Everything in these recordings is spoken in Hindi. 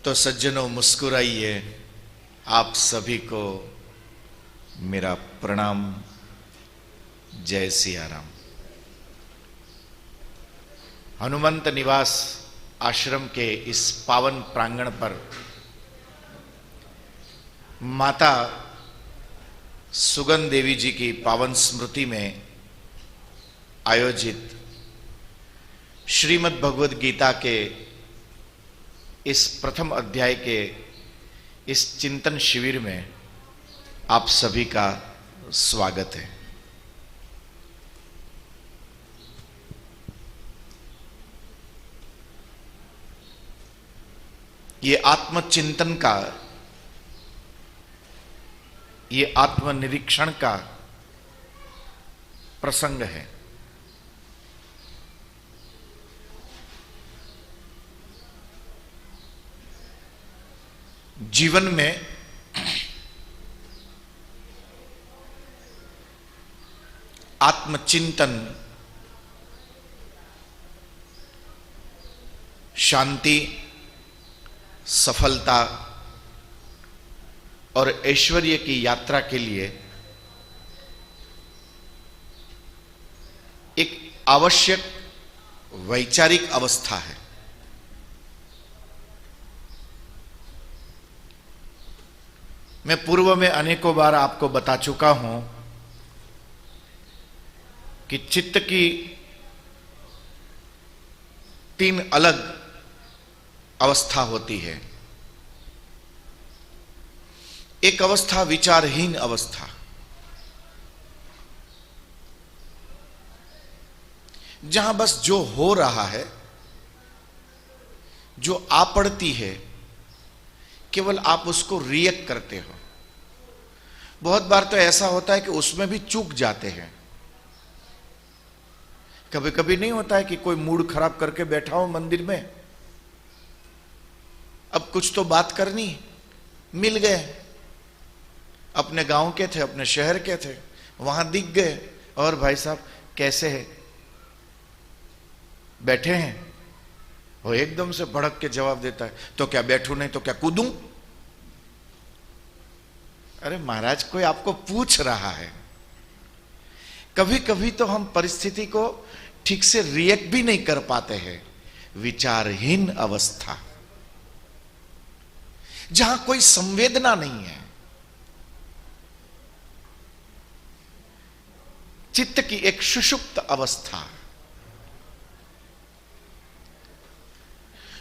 तो सज्जनों मुस्कुराइए। आप सभी को मेरा प्रणाम। जय सिया राम। हनुमंत निवास आश्रम के इस पावन प्रांगण पर माता सुगन देवी जी की पावन स्मृति में आयोजित श्रीमद् भगवद गीता के इस प्रथम अध्याय के इस चिंतन शिविर में आप सभी का स्वागत है। ये आत्मचिंतन का, ये आत्मनिरीक्षण का प्रसंग है। जीवन में आत्मचिंतन, शांति, सफलता और ऐश्वर्य की यात्रा के लिए एक आवश्यक वैचारिक अवस्था है। मैं पूर्व में अनेकों बार आपको बता चुका हूं कि चित्त की तीन अलग अवस्था होती है। एक अवस्था विचारहीन अवस्था, जहां बस जो हो रहा है, जो आ पड़ती है, केवल आप उसको रिएक्ट करते हो। बहुत बार तो ऐसा होता है कि उसमें भी चूक जाते हैं। कभी कभी नहीं होता है कि कोई मूड खराब करके बैठा हो मंदिर में, अब कुछ तो बात करनी, मिल गए, अपने गांव के थे, अपने शहर के थे, वहां दिख गए, और भाई साहब कैसे है, बैठे हैं। वो एकदम से भड़क के जवाब देता है, तो क्या बैठूं नहीं तो क्या कूदूं? अरे महाराज, कोई आपको पूछ रहा है। कभी कभी तो हम परिस्थिति को ठीक से रिएक्ट भी नहीं कर पाते हैं। विचारहीन अवस्था, जहां कोई संवेदना नहीं है, चित्त की एक सुषुप्त अवस्था,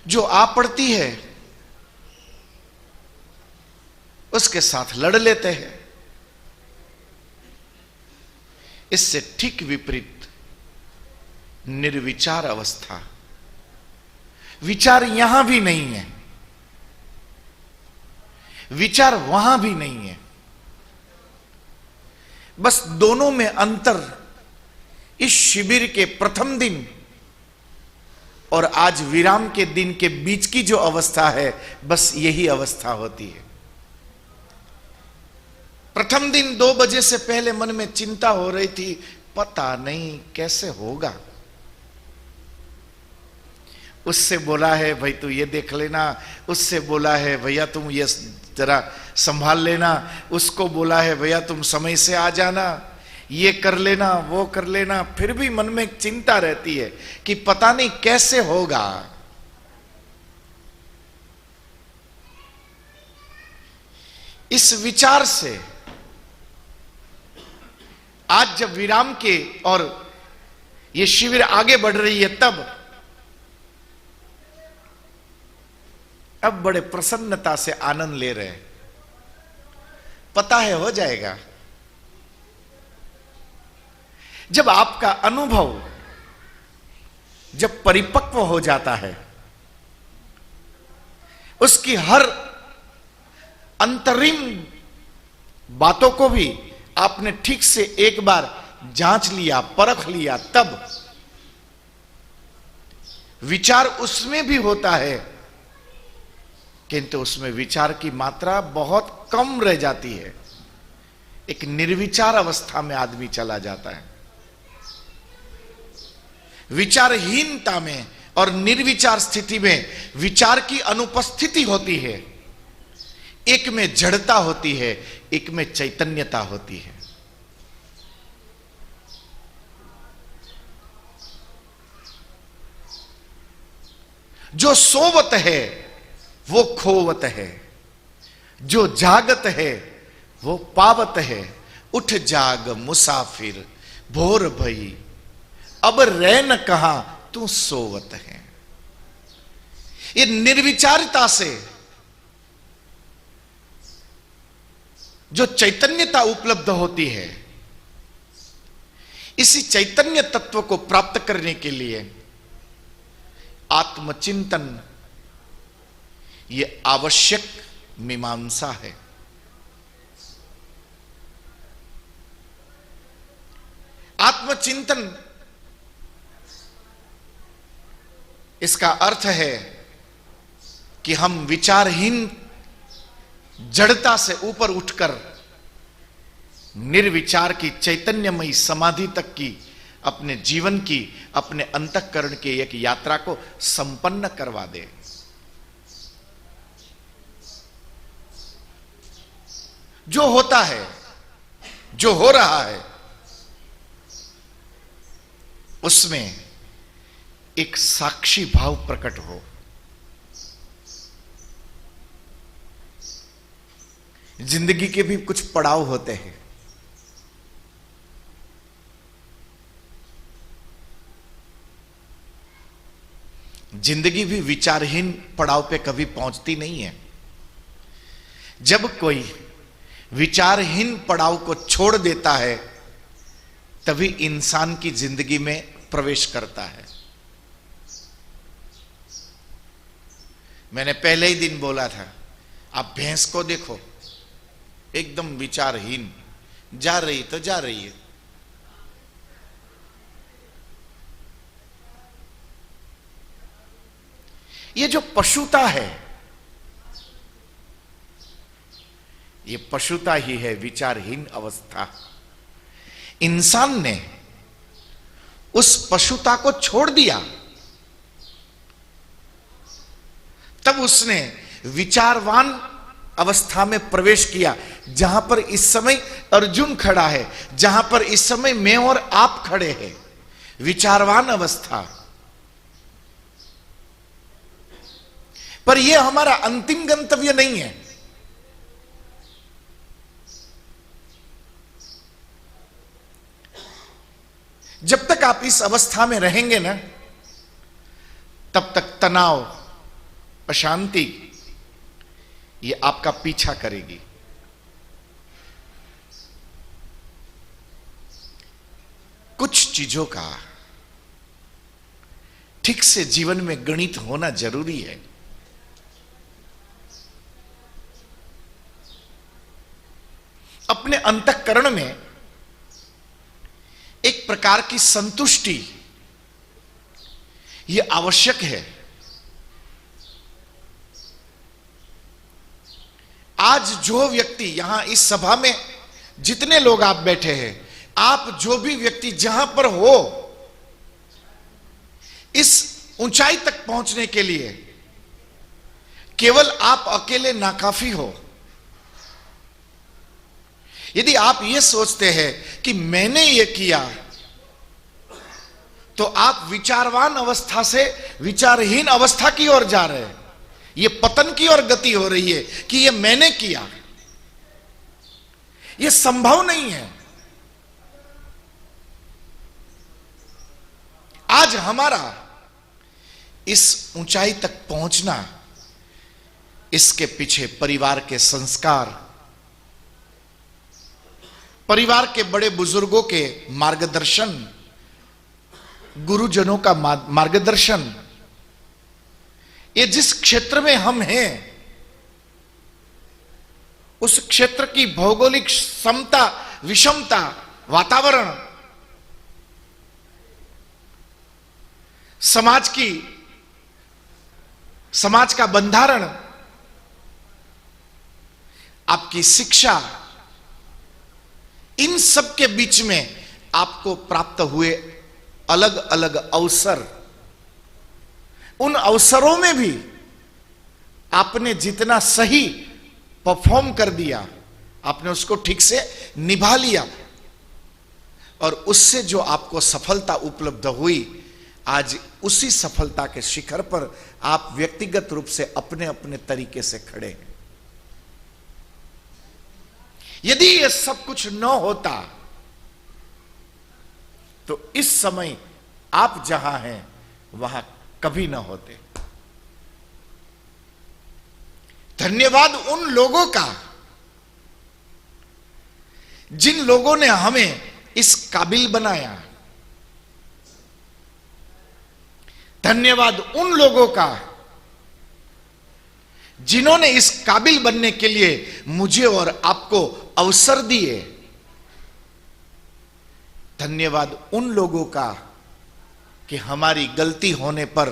जो आ पड़ती है उसके साथ लड़ लेते हैं। इससे ठीक विपरीत निर्विचार अवस्था, विचार यहां भी नहीं है, विचार वहां भी नहीं है, बस दोनों में अंतर इस शिविर के प्रथम दिन और आज विराम के दिन के बीच की जो अवस्था है, बस यही अवस्था होती है। प्रथम दिन 2 बजे से पहले मन में चिंता हो रही थी, पता नहीं कैसे होगा। उससे बोला है भाई तू ये देख लेना, उससे बोला है भैया तुम ये जरा संभाल लेना, उसको बोला है भैया तुम समय से आ जाना, ये कर लेना, वो कर लेना। फिर भी मन में चिंता रहती है कि पता नहीं कैसे होगा। इस विचार से आज जब विराम के और ये शिविर आगे बढ़ रही है, तब अब बड़े प्रसन्नता से आनंद ले रहे हैं। पता है हो जाएगा। जब आपका अनुभव जब परिपक्व हो जाता है, उसकी हर अंतरिम बातों को भी आपने ठीक से एक बार जांच लिया, परख लिया, तब विचार उसमें भी होता है, किंतु उसमें विचार की मात्रा बहुत कम रह जाती है। एक निर्विचार अवस्था में आदमी चला जाता है। विचारहीनता में और निर्विचार स्थिति में विचार की अनुपस्थिति होती है। एक में जड़ता होती है, एक में चैतन्यता होती है। जो सोवत है वो खोवत है, जो जागत है वो पावत है। उठ जाग मुसाफिर भोर भई, अब रह न कहां तू सोवत है। ये निर्विचारिता से जो चैतन्यता उपलब्ध होती है, इसी चैतन्य तत्व को प्राप्त करने के लिए आत्मचिंतन ये आवश्यक मीमांसा है। आत्मचिंतन इसका अर्थ है कि हम विचारहीन जड़ता से ऊपर उठकर निर्विचार की चैतन्यमयी समाधि तक की अपने जीवन की, अपने अंतःकरण की एक यात्रा को संपन्न करवा दे। जो होता है, जो हो रहा है, उसमें एक साक्षी भाव प्रकट हो। जिंदगी के भी कुछ पड़ाव होते हैं। जिंदगी भी विचारहीन पड़ाव पे कभी पहुंचती नहीं है। जब कोई विचारहीन पड़ाव को छोड़ देता है, तभी इंसान की जिंदगी में प्रवेश करता है। मैंने पहले ही दिन बोला था, आप भैंस को देखो, एकदम विचारहीन, जा रही तो जा रही है। ये जो पशुता है, ये पशुता ही है, विचारहीन अवस्था। इंसान ने उस पशुता को छोड़ दिया, तब उसने विचारवान अवस्था में प्रवेश किया, जहां पर इस समय अर्जुन खड़ा है, जहां पर इस समय मैं और आप खड़े हैं। विचारवान अवस्था। पर यह हमारा अंतिम गंतव्य नहीं है। जब तक आप इस अवस्था में रहेंगे ना, तब तक तनाव, अशांति ये आपका पीछा करेगी। कुछ चीजों का ठीक से जीवन में गणित होना जरूरी है। अपने अंतःकरण में एक प्रकार की संतुष्टि यह आवश्यक है। आज जो व्यक्ति यहां इस सभा में जितने लोग आप बैठे हैं, आप जो भी व्यक्ति जहां पर हो, इस ऊंचाई तक पहुंचने के लिए केवल आप अकेले नाकाफी हो। यदि आप ये सोचते हैं कि मैंने ये किया, तो आप विचारवान अवस्था से विचारहीन अवस्था की ओर जा रहे हैं। ये पतन की ओर गति हो रही है कि ये मैंने किया। ये संभव नहीं है। आज हमारा इस ऊंचाई तक पहुंचना, इसके पीछे परिवार के संस्कार, परिवार के बड़े बुजुर्गों के मार्गदर्शन, गुरुजनों का मार्गदर्शन, ये जिस क्षेत्र में हम हैं, उस क्षेत्र की भौगोलिक समता, विषमता, वातावरण, समाज का बंधारण, आपकी शिक्षा, इन सब के बीच में आपको प्राप्त हुए अलग अलग अवसर, उन अवसरों में भी आपने जितना सही परफॉर्म कर दिया, आपने उसको ठीक से निभा लिया और उससे जो आपको सफलता उपलब्ध हुई, आज उसी सफलता के शिखर पर आप व्यक्तिगत रूप से अपने अपने तरीके से खड़े हैं। यदि ये सब कुछ न होता तो इस समय आप जहां हैं वहां कभी न होते। धन्यवाद उन लोगों का जिन लोगों ने हमें इस काबिल बनाया। धन्यवाद उन लोगों का जिन्होंने इस काबिल बनने के लिए मुझे और आपको अवसर दिए। धन्यवाद उन लोगों का कि हमारी गलती होने पर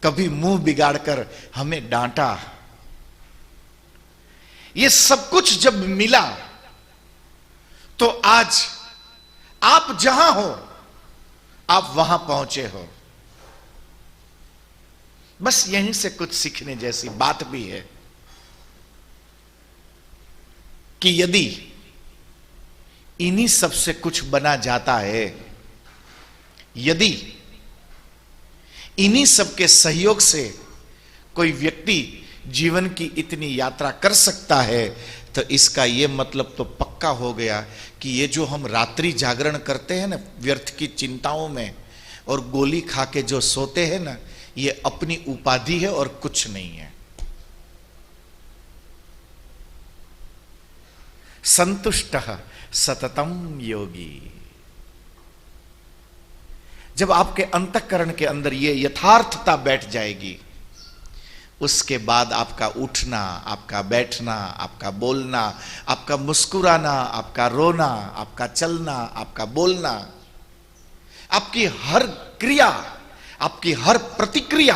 कभी मुंह बिगाड़कर हमें डांटा। ये सब कुछ जब मिला तो आज आप जहां हो आप वहां पहुंचे हो। बस यहीं से कुछ सीखने जैसी बात भी है कि यदि इन्हीं सब से कुछ बना जाता है, यदि इन्हीं सब के सहयोग से कोई व्यक्ति जीवन की इतनी यात्रा कर सकता है, तो इसका यह मतलब तो पक्का हो गया कि ये जो हम रात्रि जागरण करते हैं ना व्यर्थ की चिंताओं में और गोली खा के जो सोते हैं ना, ये अपनी उपाधि है और कुछ नहीं है। संतुष्टः सततम योगी। जब आपके अंतःकरण के अंदर ये यथार्थता बैठ जाएगी, उसके बाद आपका उठना, आपका बैठना, आपका बोलना, आपका मुस्कुराना, आपका रोना, आपका चलना, आपका बोलना, आपकी हर क्रिया, आपकी हर प्रतिक्रिया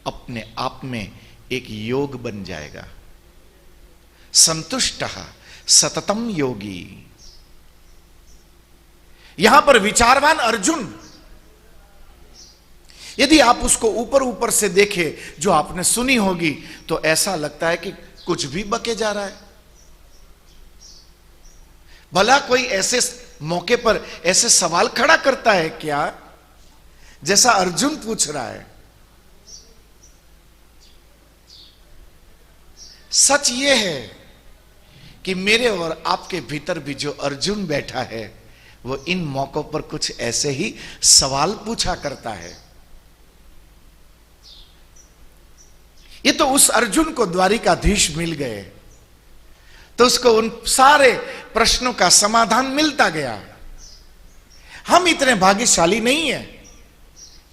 अपने आप में एक योग बन जाएगा। संतुष्टः सततम योगी। यहां पर विचारवान अर्जुन, यदि आप उसको ऊपर ऊपर से देखें, जो आपने सुनी होगी, तो ऐसा लगता है कि कुछ भी बके जा रहा है। भला कोई ऐसे मौके पर ऐसे सवाल खड़ा करता है क्या जैसा अर्जुन पूछ रहा है? सच यह है कि मेरे और आपके भीतर भी जो अर्जुन बैठा है, वो इन मौकों पर कुछ ऐसे ही सवाल पूछा करता है। ये तो उस अर्जुन को द्वारिकाधीश मिल गए, तो उसको उन सारे प्रश्नों का समाधान मिलता गया। हम इतने भाग्यशाली नहीं है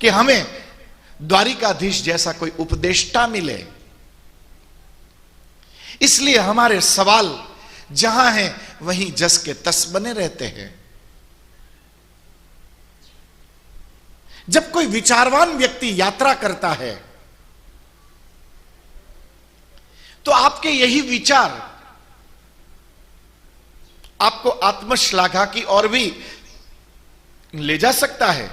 कि हमें द्वारिकाधीश जैसा कोई उपदेष्टा मिले, इसलिए हमारे सवाल जहां हैं वहीं जस के तस बने रहते हैं। जब कोई विचारवान व्यक्ति यात्रा करता है तो आपके यही विचार आपको आत्मश्लाघा की ओर भी ले जा सकता है,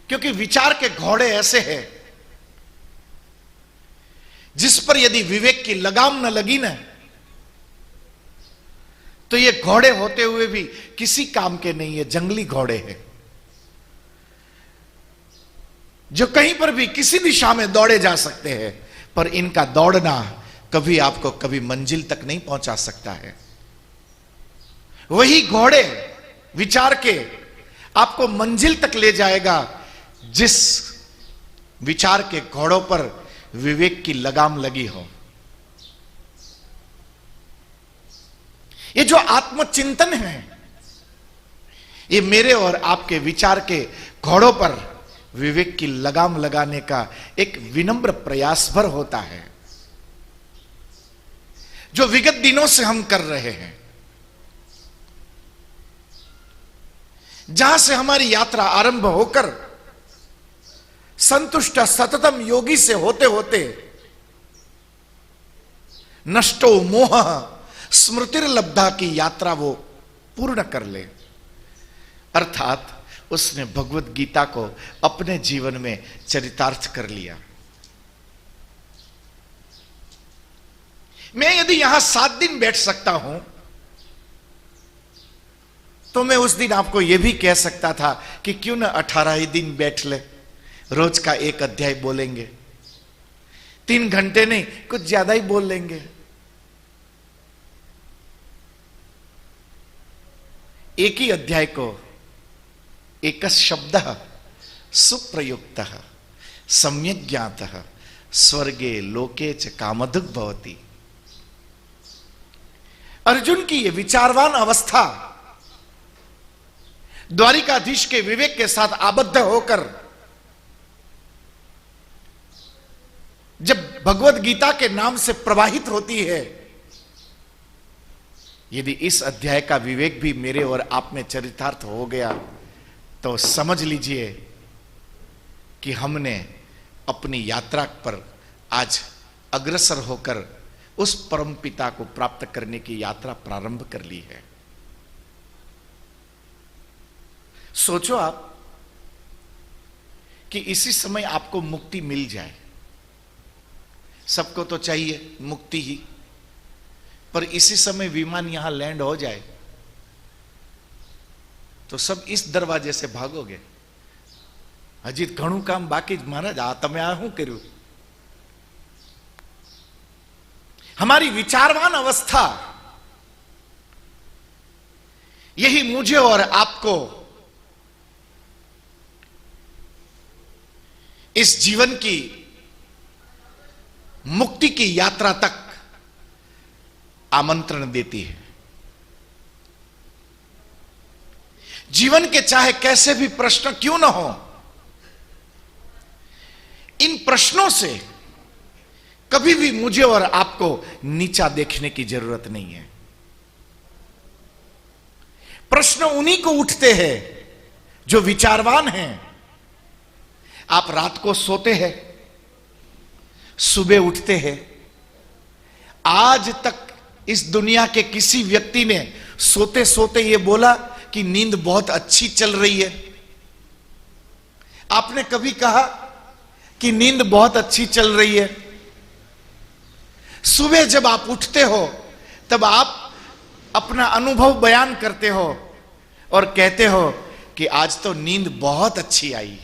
क्योंकि विचार के घोड़े ऐसे हैं जिस पर यदि विवेक की लगाम न लगी ना, तो ये घोड़े होते हुए भी किसी काम के नहीं है। जंगली घोड़े हैं जो कहीं पर भी किसी दिशा में दौड़े जा सकते हैं, पर इनका दौड़ना कभी आपको कभी मंजिल तक नहीं पहुंचा सकता है। वही घोड़े विचार के आपको मंजिल तक ले जाएगा जिस विचार के घोड़ों पर विवेक की लगाम लगी हो। ये जो आत्मचिंतन है, ये मेरे और आपके विचार के घोड़ों पर विवेक की लगाम लगाने का एक विनम्र प्रयास भर होता है, जो विगत दिनों से हम कर रहे हैं। जहां से हमारी यात्रा आरंभ होकर संतुष्ट सततम योगी से होते होते नष्टो मोह स्मृतिर्लब्धा की यात्रा वो पूर्ण कर ले, अर्थात उसने भगवत गीता को अपने जीवन में चरितार्थ कर लिया। मैं यदि यहां 7 दिन बैठ सकता हूं तो मैं उस दिन आपको यह भी कह सकता था कि क्यों ना 18 ही दिन बैठ ले, रोज का 1 अध्याय बोलेंगे, 3 घंटे नहीं कुछ ज्यादा ही बोल लेंगे। एक ही अध्याय को एक शब्द सुप्रयुक्त सम्यक ज्ञात स्वर्गे लोके च कामधुक भवति। अर्जुन की यह विचारवान अवस्था द्वारिकाधीश के विवेक के साथ आबद्ध होकर जब भगवत गीता के नाम से प्रवाहित होती है, यदि इस अध्याय का विवेक भी मेरे और आप में चरितार्थ हो गया तो समझ लीजिए कि हमने अपनी यात्रा पर आज अग्रसर होकर उस परम पिता को प्राप्त करने की यात्रा प्रारंभ कर ली है। सोचो आप कि इसी समय आपको मुक्ति मिल जाए। सबको तो चाहिए मुक्ति ही, पर इसी समय विमान यहां लैंड हो जाए तो सब इस दरवाजे से भागोगे। हजी घणું काम बाकी महाराज आ तमे आ शू कर्યું। हमारी विचारवान अवस्था यही मुझे और आपको इस जीवन की मुक्ति की यात्रा तक आमंत्रण देती है। जीवन के चाहे कैसे भी प्रश्न क्यों न हो, इन प्रश्नों से कभी भी मुझे और आपको नीचा देखने की जरूरत नहीं है। प्रश्न उन्हीं को उठते हैं जो विचारवान हैं। आप रात को सोते हैं, सुबह उठते हैं। आज तक इस दुनिया के किसी व्यक्ति ने सोते सोते यह बोला कि नींद बहुत अच्छी चल रही है? आपने कभी कहा कि नींद बहुत अच्छी चल रही है? सुबह जब आप उठते हो तब आप अपना अनुभव बयान करते हो और कहते हो कि आज तो नींद बहुत अच्छी आई।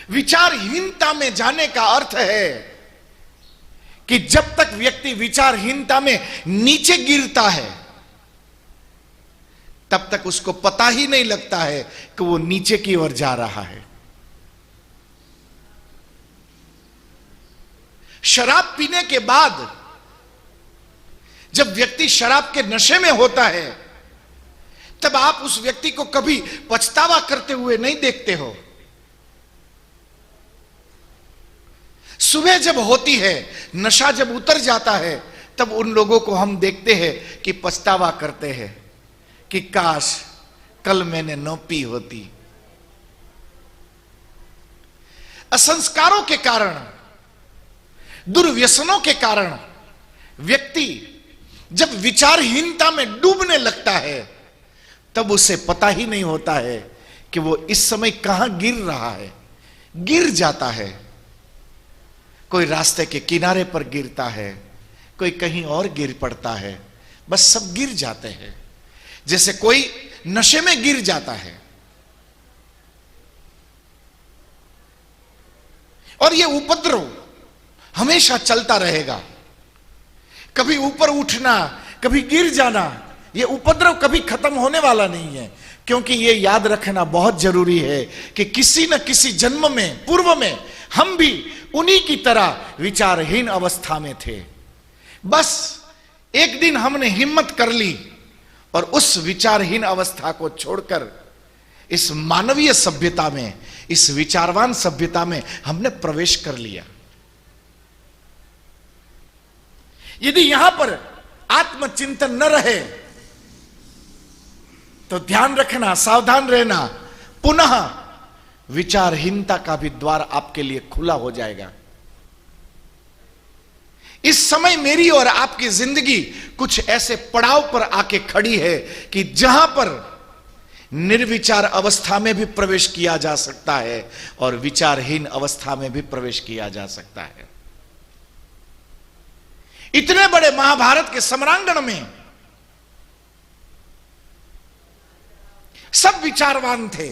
विचारहीनता में जाने का अर्थ है कि जब तक व्यक्ति विचारहीनता में नीचे गिरता है तब तक उसको पता ही नहीं लगता है कि वो नीचे की ओर जा रहा है। शराब पीने के बाद जब व्यक्ति शराब के नशे में होता है तब आप उस व्यक्ति को कभी पछतावा करते हुए नहीं देखते हो। सुबह जब होती है, नशा जब उतर जाता है, तब उन लोगों को हम देखते हैं कि पछतावा करते हैं कि काश कल मैंने न पी होती। असंस्कारों के कारण, दुर्व्यसनों के कारण व्यक्ति जब विचारहीनता में डूबने लगता है तब उसे पता ही नहीं होता है कि वो इस समय कहां गिर रहा है। गिर जाता है, कोई रास्ते के किनारे पर गिरता है, कोई कहीं और गिर पड़ता है, बस सब गिर जाते हैं जैसे कोई नशे में गिर जाता है। और यह उपद्रव हमेशा चलता रहेगा। कभी ऊपर उठना, कभी गिर जाना, यह उपद्रव कभी खत्म होने वाला नहीं है। क्योंकि यह याद रखना बहुत जरूरी है कि किसी न किसी जन्म में, पूर्व में हम भी उन्हीं की तरह विचारहीन अवस्था में थे। बस एक दिन हमने हिम्मत कर ली और उस विचारहीन अवस्था को छोड़कर इस मानवीय सभ्यता में, इस विचारवान सभ्यता में हमने प्रवेश कर लिया। यदि यहां पर आत्मचिंतन न रहे तो ध्यान रखना, सावधान रहना, पुनः विचारहीनता का भी द्वार आपके लिए खुला हो जाएगा। इस समय मेरी और आपकी जिंदगी कुछ ऐसे पड़ाव पर आके खड़ी है कि जहां पर निर्विचार अवस्था में भी प्रवेश किया जा सकता है और विचारहीन अवस्था में भी प्रवेश किया जा सकता है। इतने बड़े महाभारत के सम्रांगण में सब विचारवान थे,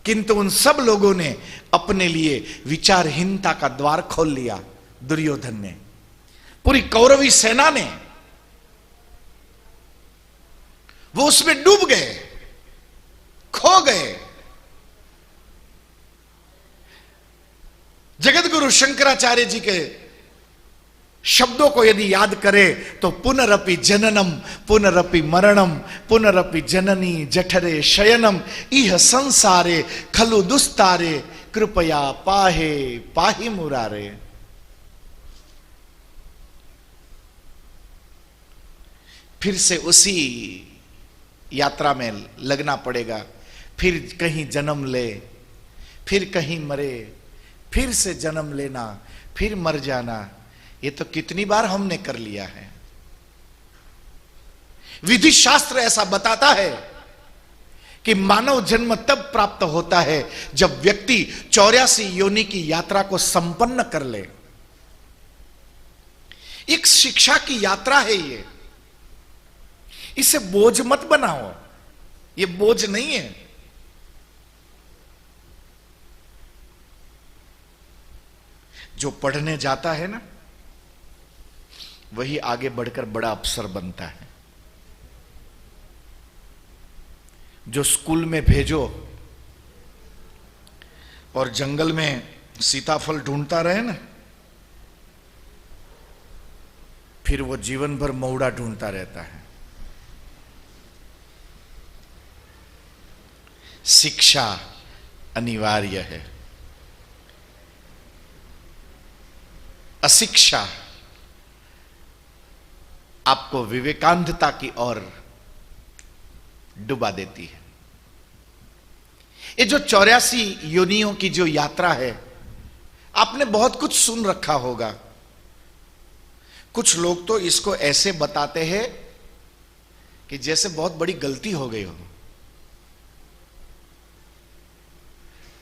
किंतु उन सब लोगों ने अपने लिए विचारहीनता का द्वार खोल लिया। दुर्योधन ने, पूरी कौरवी सेना ने, वो उसमें डूब गए, खो गए। जगत गुरु शंकराचार्य जी के शब्दों को यदि याद करें तो पुनरपि जननम पुनरपि मरणम पुनरपि जननी जठरे शयनम इह संसारे खलु दुस्तारे कृपया पाहे पाहि मुरारे। फिर से उसी यात्रा में लगना पड़ेगा, फिर कहीं जन्म ले, फिर कहीं मरे, फिर से जन्म लेना, फिर मर जाना। ये तो कितनी बार हमने कर लिया है। विधि शास्त्र ऐसा बताता है कि मानव जन्म तब प्राप्त होता है जब व्यक्ति 84 योनि की यात्रा को संपन्न कर ले। एक शिक्षा की यात्रा है ये, इसे बोझ मत बनाओ, ये बोझ नहीं है। जो पढ़ने जाता है ना, वही आगे बढ़कर बड़ा अफसर बनता है। जो स्कूल में भेजो और जंगल में सीताफल ढूंढता रहे ना, फिर वो जीवन भर मौड़ा ढूंढता रहता है। शिक्षा अनिवार्य है। अशिक्षा आपको विवेकानंदता की ओर डुबा देती है। ये जो 84 योनियों की जो यात्रा है, आपने बहुत कुछ सुन रखा होगा। कुछ लोग तो इसको ऐसे बताते हैं कि जैसे बहुत बड़ी गलती हो गई हो,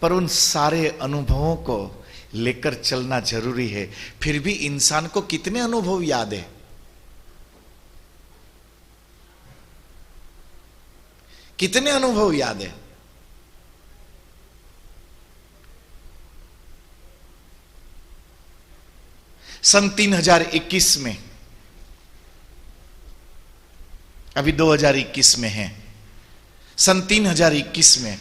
पर उन सारे अनुभवों को लेकर चलना जरूरी है। फिर भी इंसान को कितने अनुभव याद है? कितने अनुभव याद है? सन 3021 में, अभी 2021 में है, सन 3021 में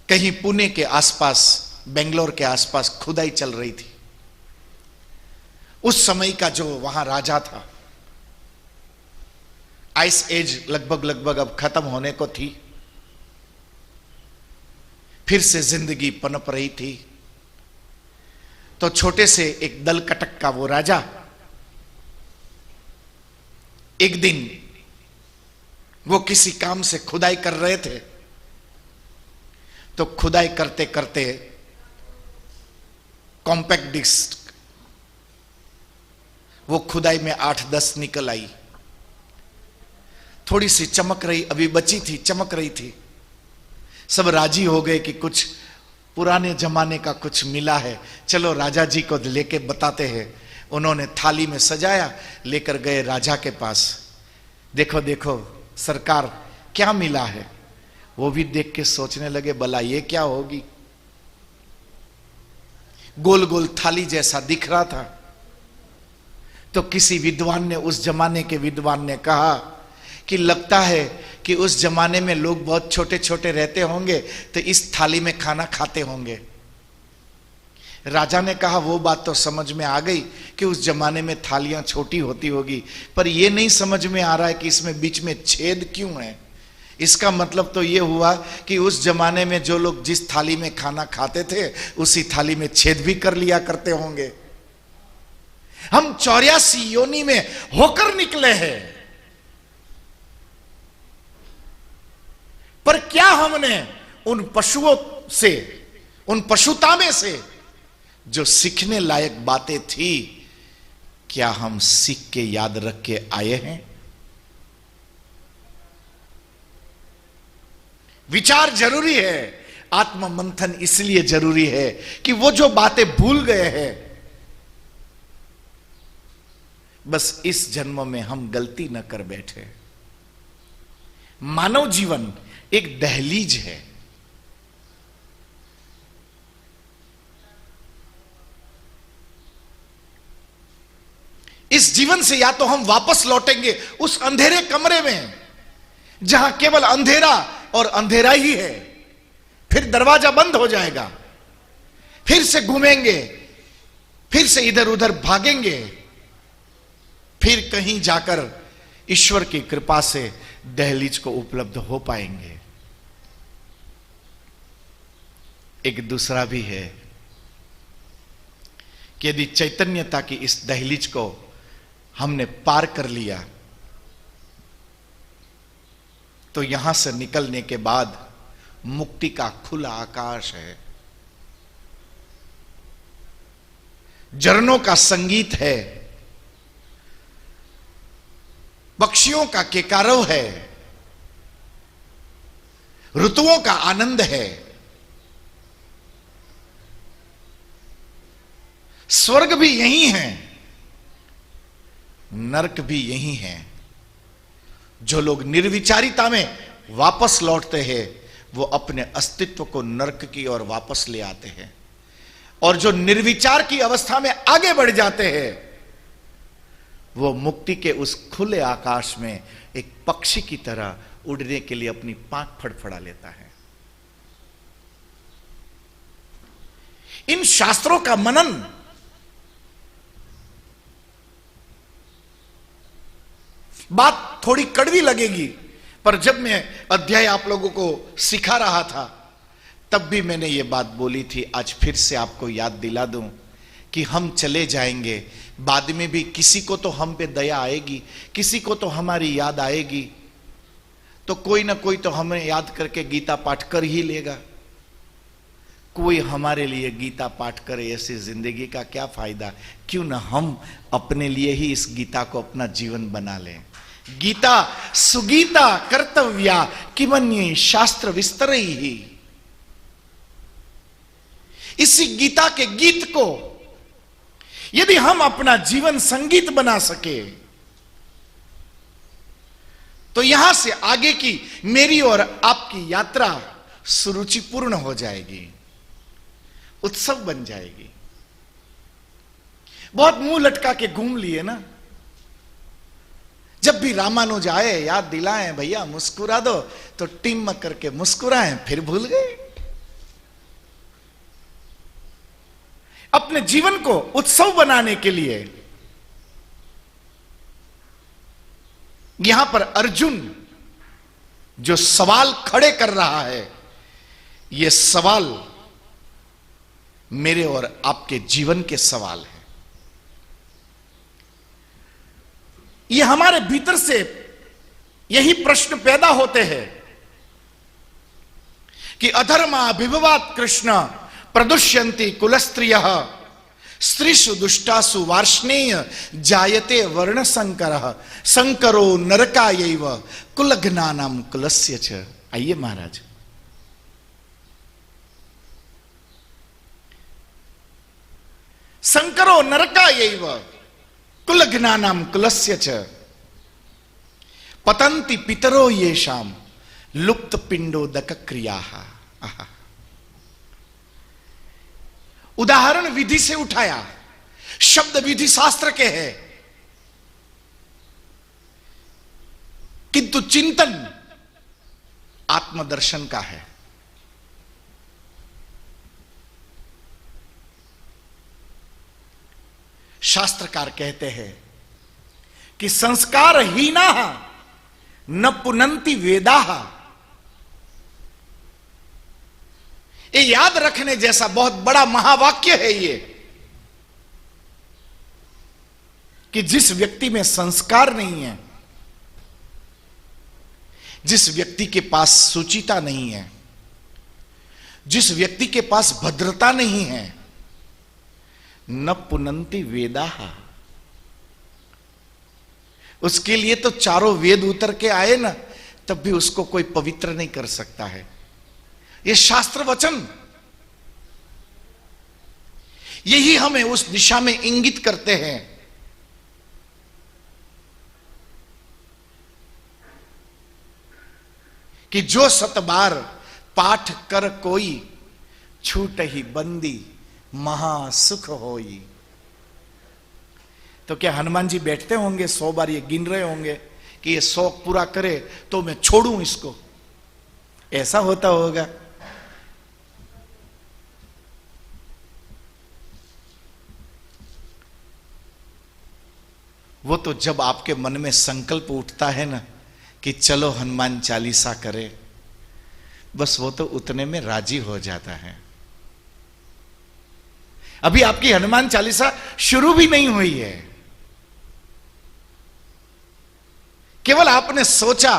कहीं पुणे के आसपास, बेंगलोर के आसपास खुदाई चल रही थी। उस समय का जो वहां राजा था, आइस एज लगभग अब खत्म होने को थी, फिर से जिंदगी पनप रही थी। तो छोटे से एक दल कटक का वो राजा एक दिन वो किसी काम से खुदाई कर रहे थे, तो खुदाई करते करते कॉम्पैक्ट डिस्क वो खुदाई में 8-10 निकल आई। थोड़ी सी चमक रही, अभी बची थी, चमक रही थी। सब राजी हो गए कि कुछ पुराने जमाने का कुछ मिला है, चलो राजा जी को लेके बताते हैं। उन्होंने थाली में सजाया, लेकर गए राजा के पास। देखो देखो सरकार, क्या मिला है? वो भी देख के सोचने लगे, भला ये क्या होगी? गोल गोल थाली जैसा दिख रहा था। तो किसी विद्वान ने, उस जमाने के विद्वान ने कहा कि लगता है कि उस जमाने में लोग बहुत छोटे छोटे रहते होंगे, तो इस थाली में खाना खाते होंगे। राजा ने कहा, वो बात तो समझ में आ गई कि उस जमाने में थालियां छोटी होती होगी, पर यह नहीं समझ में आ रहा है कि इसमें बीच में छेद क्यों है। इसका मतलब तो यह हुआ कि उस जमाने में जो लोग जिस थाली में खाना खाते थे, उसी थाली में छेद भी कर लिया करते होंगे। हम 84 योनि में होकर निकले हैं, पर क्या हमने उन पशुओं से, उन पशुता में से जो सीखने लायक बातें थी, क्या हम सीख के याद रख के आए हैं? विचार जरूरी है, आत्म मंथन इसलिए जरूरी है कि वो जो बातें भूल गए हैं, बस इस जन्म में हम गलती न कर बैठे। मानव जीवन एक दहलीज है। इस जीवन से या तो हम वापस लौटेंगे उस अंधेरे कमरे में जहां केवल अंधेरा और अंधेरा ही है, फिर दरवाजा बंद हो जाएगा, फिर से घूमेंगे, फिर से इधर उधर भागेंगे, फिर कहीं जाकर ईश्वर की कृपा से दहलीज को उपलब्ध हो पाएंगे। एक दूसरा भी है कि यदि चैतन्यता की इस दहलीज को हमने पार कर लिया तो यहां से निकलने के बाद मुक्ति का खुला आकाश है, झरनों का संगीत है, पक्षियों का केकारव है, ऋतुओं का आनंद है, स्वर्ग भी यही है, नरक भी यही है। जो लोग निर्विचारिता में वापस लौटते हैं वो अपने अस्तित्व को नरक की ओर वापस ले आते हैं, और जो निर्विचार की अवस्था में आगे बढ़ जाते हैं वो मुक्ति के उस खुले आकाश में एक पक्षी की तरह उड़ने के लिए अपनी पांख फड़फड़ा लेता है। इन शास्त्रों का मनन बात थोड़ी कड़वी लगेगी, पर जब मैं अध्याय आप लोगों को सिखा रहा था तब भी मैंने ये बात बोली थी। आज फिर से आपको याद दिला दूं कि हम चले जाएंगे, बाद में भी किसी को तो हम पे दया आएगी, किसी को तो हमारी याद आएगी, तो कोई ना कोई तो हमें याद करके गीता पाठ कर ही लेगा। कोई हमारे लिए गीता पाठ करे, ऐसी जिंदगी का क्या फायदा? क्यों ना हम अपने लिए ही इस गीता को अपना जीवन बना लें। गीता सुगीता कर्तव्या किमन्ये शास्त्र विस्तरई ही। इसी गीता के गीत को यदि हम अपना जीवन संगीत बना सके तो यहां से आगे की मेरी और आपकी यात्रा सुरुचिपूर्ण हो जाएगी, उत्सव बन जाएगी। बहुत मुंह लटका के घूम लिए ना, जब भी रामानुज आए याद दिलाएं भैया मुस्कुरा दो, तो टिम करके मुस्कुराएं, फिर भूल गए। अपने जीवन को उत्सव बनाने के लिए यहां पर अर्जुन जो सवाल खड़े कर रहा है, यह सवाल मेरे और आपके जीवन के सवाल है। ये हमारे भीतर से यही प्रश्न पैदा होते हैं कि अधर्मा विभवात कृष्ण प्रदुष्यन्ति कुलस्त्रियः स्त्रीषु दुष्टासु वार्ष्णेय जायते वर्ण संकरः संकरो नरकायैव कुलघ्नानां कुलस्य च। आइए महाराज, संकरो नरकायैव कुलघ्नानां कुलस्य च पतन्ति पितरो येषां लुप्त पिंडोदक क्रियाः। उदाहरण विधि से उठाया, शब्द विधि शास्त्र के है, किंतु चिंतन आत्मदर्शन का है। शास्त्रकार कहते हैं कि संस्कारहीना न पुनन्ति वेदाः। ये याद रखने जैसा बहुत बड़ा महावाक्य है ये, कि जिस व्यक्ति में संस्कार नहीं है, जिस व्यक्ति के पास सुचिता नहीं है, जिस व्यक्ति के पास भद्रता नहीं है, न पुनंति वेदाः, उसके लिए तो चारों वेद उतर के आए ना, तब भी उसको कोई पवित्र नहीं कर सकता है। ये शास्त्र वचन यही हमें उस दिशा में इंगित करते हैं। कि जो 7 बार पाठ कर कोई, छूट ही बंदी महासुख होई। तो क्या हनुमान जी बैठते होंगे 100 बार ये गिन रहे होंगे कि ये 100 पूरा करे तो मैं छोड़ूं इसको? ऐसा होता होगा? वो तो जब आपके मन में संकल्प उठता है ना कि चलो हनुमान चालीसा करे, बस वो तो उतने में राजी हो जाता है। अभी आपकी हनुमान चालीसा शुरू भी नहीं हुई है, केवल आपने सोचा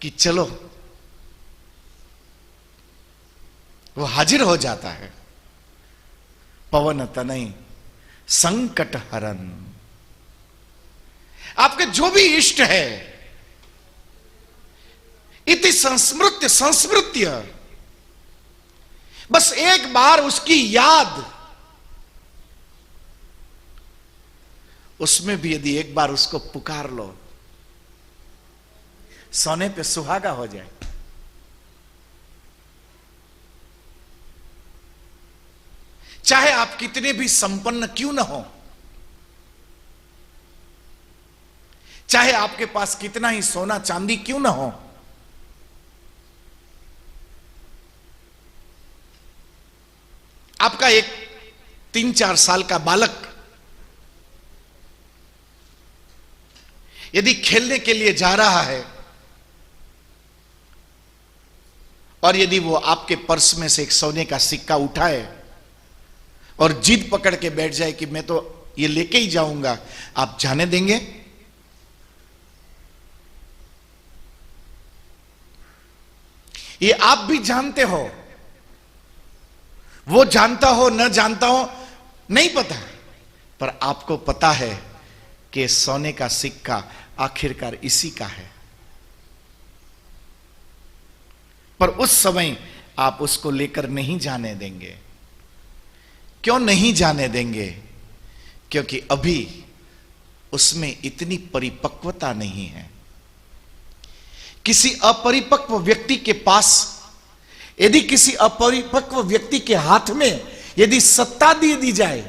कि चलो, वो हाजिर हो जाता है। पवन तनय संकट हरन, आपके जो भी इष्ट है, इति संस्मृत्य संस्मृत्य, बस एक बार उसकी याद, उसमें भी यदि एक बार उसको पुकार लो, सोने पे सुहागा हो जाए। चाहे आप कितने भी संपन्न क्यों ना हो, चाहे आपके पास कितना ही सोना चांदी क्यों ना हो, आपका एक 3-4 साल का बालक यदि खेलने के लिए जा रहा है और यदि वो आपके पर्स में से एक सोने का सिक्का उठाए और जिद पकड़ के बैठ जाए कि मैं तो ये लेके ही जाऊंगा, आप जाने देंगे? ये आप भी जानते हो, वो जानता हो न जानता हो नहीं पता, पर आपको पता है कि सोने का सिक्का आखिरकार इसी का है। पर उस समय आप उसको लेकर नहीं जाने देंगे। क्यों नहीं जाने देंगे? क्योंकि अभी उसमें इतनी परिपक्वता नहीं है। किसी अपरिपक्व व्यक्ति के पास, यदि किसी अपरिपक्व व्यक्ति के हाथ में यदि सत्ता दे दी जाए,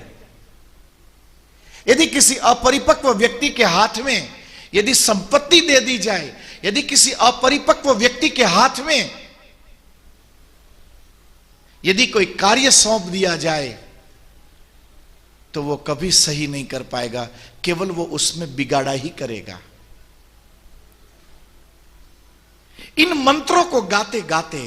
यदि किसी अपरिपक्व व्यक्ति के हाथ में यदि संपत्ति दे दी जाए, यदि किसी अपरिपक्व व्यक्ति के हाथ में यदि कोई कार्य सौंप दिया जाए, तो वो कभी सही नहीं कर पाएगा, केवल वो उसमें बिगाड़ा ही करेगा। इन मंत्रों को गाते गाते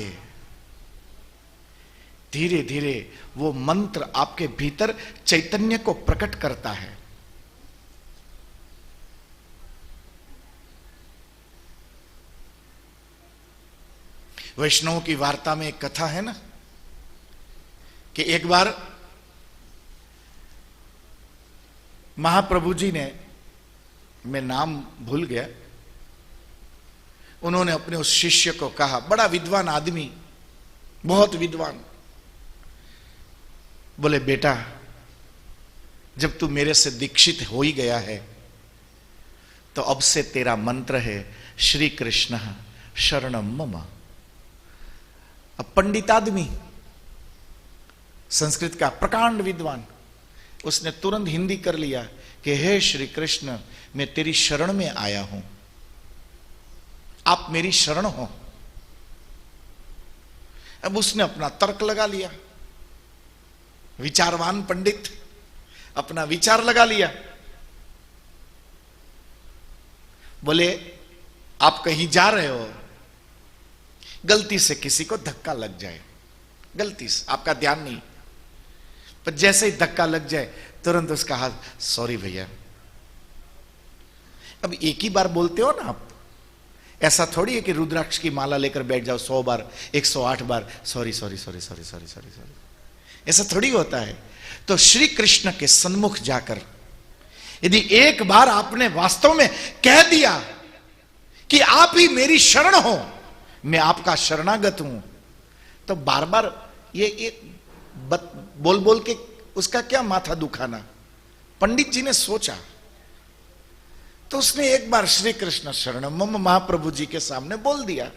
धीरे धीरे वो मंत्र आपके भीतर चैतन्य को प्रकट करता है। वैष्णव की वार्ता में एक कथा है ना कि एक बार महाप्रभु जी ने, मैं नाम भूल गया, उन्होंने अपने उस शिष्य को कहा, बड़ा विद्वान आदमी, बहुत विद्वान, बोले बेटा जब तू मेरे से दीक्षित हो ही गया है तो अब से तेरा मंत्र है श्री कृष्ण शरणम मम। अब पंडित आदमी, संस्कृत का प्रकांड विद्वान, उसने तुरंत हिंदी कर लिया कि हे श्री कृष्ण मैं तेरी शरण में आया हूं, आप मेरी शरण हो। अब उसने अपना तर्क लगा लिया, विचारवान पंडित अपना विचार लगा लिया। बोले आप कहीं जा रहे हो, गलती से किसी को धक्का लग जाए, गलती से, आपका ध्यान नहीं, पर जैसे ही धक्का लग जाए तुरंत उसका हाथ, सॉरी भैया। अब एक ही बार बोलते हो ना आप, ऐसा थोड़ी है कि रुद्राक्ष की माला लेकर बैठ जाओ 100 बार 108 बार sorry sorry sorry sorry sorry sorry sorry, ऐसा थोड़ी होता है। तो श्री कृष्ण के सन्मुख जाकर यदि एक बार आपने वास्तव में कह दिया कि आप ही मेरी शरण हो, मैं आपका शरणागत हूं, तो बार बार ये बोल बोल के उसका क्या माथा दुखाना। पंडित जी ने सोचा तो उसने एक बार श्री कृष्ण शरणम मम महाप्रभु जी के सामने बोल दिया।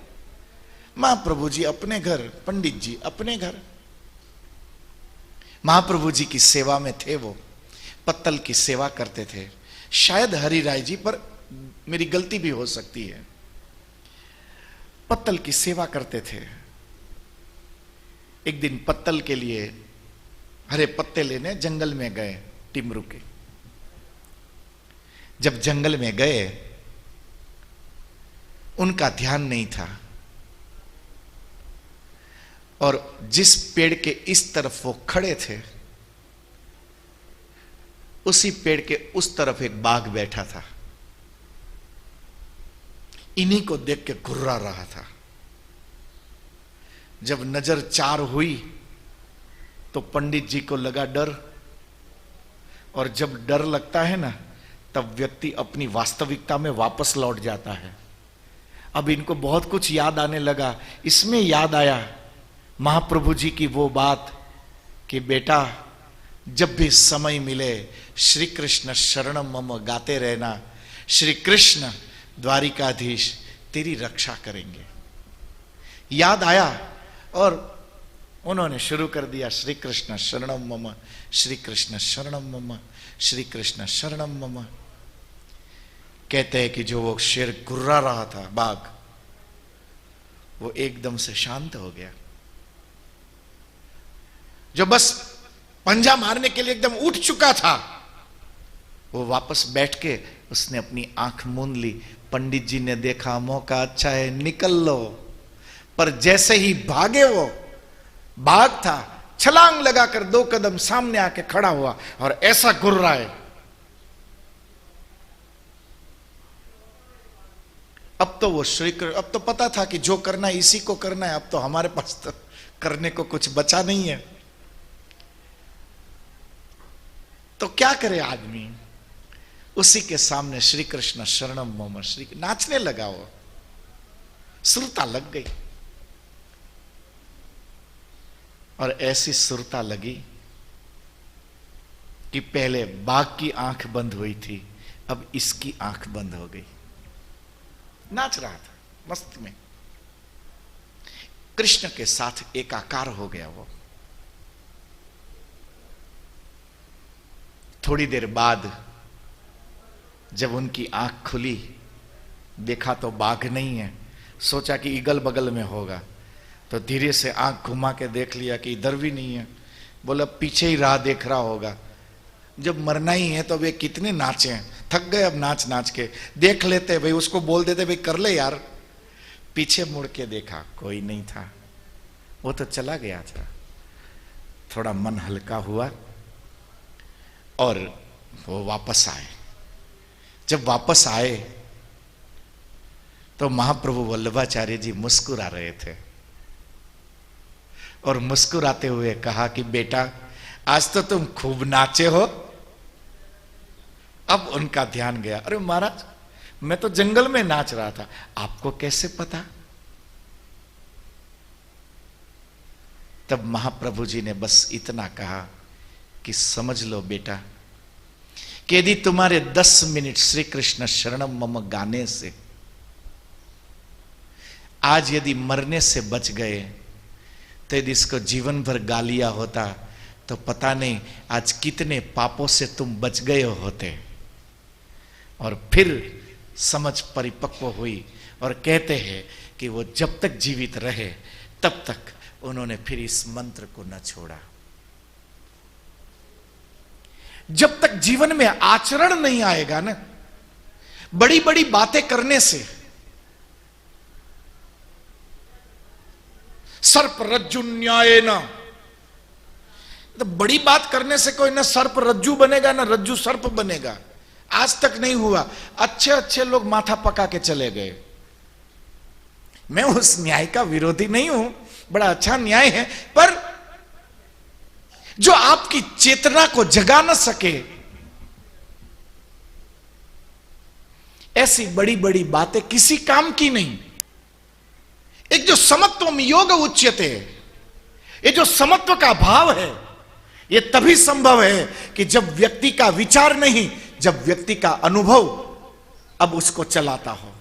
महाप्रभु जी अपने घर, पंडित जी अपने घर, महाप्रभु जी की सेवा में थे, वो पत्तल की सेवा करते थे। शायद हरि राय जी, पर मेरी गलती भी हो सकती है, पत्तल की सेवा करते थे। एक दिन पत्तल के लिए हरे पत्ते लेने जंगल में गए, टिमरू के। जब जंगल में गए उनका ध्यान नहीं था, और जिस पेड़ के इस तरफ वो खड़े थे उसी पेड़ के उस तरफ एक बाघ बैठा था, इन्हीं को देख के घुर्रा रहा था। जब नजर चार हुई तो पंडित जी को लगा डर, और जब डर लगता है ना तब व्यक्ति अपनी वास्तविकता में वापस लौट जाता है। अब इनको बहुत कुछ याद आने लगा। इसमें याद आया महाप्रभु जी की वो बात कि बेटा जब भी समय मिले श्री कृष्ण शरणम मम गाते रहना, श्री कृष्ण द्वारिकाधीश तेरी रक्षा करेंगे। याद आया और उन्होंने शुरू कर दिया श्री कृष्ण शरणम मम, श्री कृष्ण शरणम मम, श्री कृष्ण शरणम मम। कहते हैं कि जो वो शेर गुर्रा रहा था, बाघ, वो एकदम से शांत हो गया। जो बस पंजा मारने के लिए एकदम उठ चुका था, वो वापस बैठ के उसने अपनी आंख मूंद ली। पंडित जी ने देखा मौका अच्छा है, निकल लो। पर जैसे ही भागे, वो बाघ था, छलांग लगाकर 2 कदम सामने आके खड़ा हुआ और ऐसा गुर्रा है। अब तो वो अब तो पता था कि जो करना है इसी को करना है, अब तो हमारे पास तो करने को कुछ बचा नहीं है। तो क्या करे आदमी, उसी के सामने श्री कृष्ण शरणम मम, श्री नाचने लगा। वो सुरता लग गई, और ऐसी सुरता लगी कि पहले बाघ की आंख बंद हुई थी, अब इसकी आंख बंद हो गई। नाच रहा था मस्त में, कृष्ण के साथ एकाकार हो गया वो। थोड़ी देर बाद जब उनकी आंख खुली, देखा तो बाघ नहीं है, सोचा कि इगल बगल में होगा, तो धीरे से आंख घुमा के देख लिया कि इधर भी नहीं है। बोला पीछे ही राह देख रहा होगा, जब मरना ही है तो वे कितने नाचे, थक गए अब नाच नाच के, देख लेते भाई, उसको बोल देते भाई कर ले यार। पीछे मुड़ के देखा कोई नहीं था, वो तो चला गया था। थोड़ा मन हल्का हुआ और वो वापस आए। जब वापस आए तो महाप्रभु वल्लभाचार्य जी मुस्कुरा रहे थे, और मुस्कुराते हुए कहा कि बेटा आज तो तुम खूब नाचे हो। अब उनका ध्यान गया, अरे महाराज मैं तो जंगल में नाच रहा था, आपको कैसे पता? तब महाप्रभु जी ने बस इतना कहा कि समझ लो बेटा कि यदि तुम्हारे 10 मिनट श्री कृष्ण शरणम मम गाने से आज यदि मरने से बच गए, तो यदि इसको जीवन भर गा लिया होता तो पता नहीं आज कितने पापों से तुम बच गए होते। और फिर समझ परिपक्व हुई, और कहते हैं कि वो जब तक जीवित रहे तब तक उन्होंने फिर इस मंत्र को न छोड़ा। जब तक जीवन में आचरण नहीं आएगा ना, बड़ी बड़ी बातें करने से, सर्प रज्जु न्याय न, तो बड़ी बात करने से कोई ना सर्प रज्जू बनेगा ना रज्जू सर्प बनेगा। आज तक नहीं हुआ। अच्छे अच्छे लोग माथा पका के चले गए, मैं उस न्याय का विरोधी नहीं हूं, बड़ा अच्छा न्याय है, पर जो आपकी चेतना को जगा न सके, ऐसी बड़ी बड़ी बातें किसी काम की नहीं। एक जो समत्वम योग उच्यते, ये जो समत्व का भाव है, ये तभी संभव है कि जब व्यक्ति का विचार नहीं, जब व्यक्ति का अनुभव अब उसको चलाता हो।